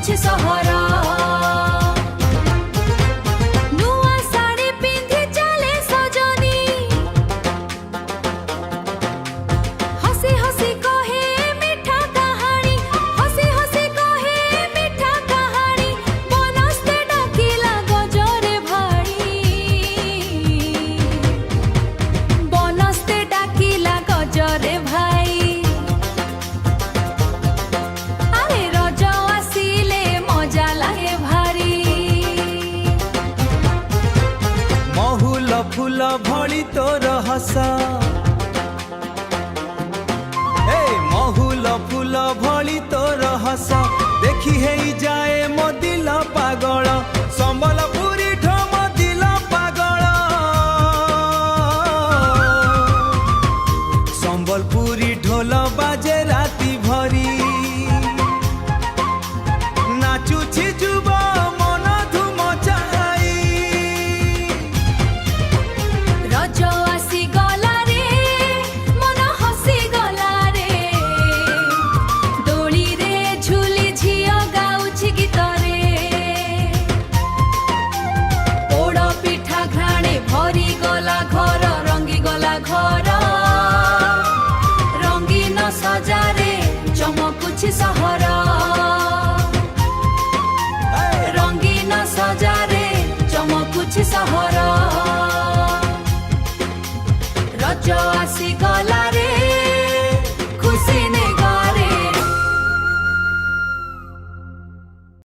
चमकुछि सहर नुआ साड़ी पिंधि चले सजनी हसी हसी कहे मीठा कहानी हसी हसी कहे मीठा कहानी बनस्ते डाकिला गजरे भाई बनस्ते डाकिला गजरे भाई अरे रज आसिले मजा लागे भारी महुल फूल भली तोर हस महुल फूल भली तोर हस देखी हेई जाए मो दिल पागल संबलपुरी ठो मो दिल पागल संबलपुरी ढोल बाजे राति भरी नाचुछि जुब मन धूम चाई रज आसी गला रे मन हसी गला रे दोली रे झुली झियो गाउछि गीत रे पोड़ पिठा घाणे भरी गला घर रंगी गला घर रंगीन सजारे चमकुछि सहर रंगीन सजारे चमकुछि सहर रज आसी गला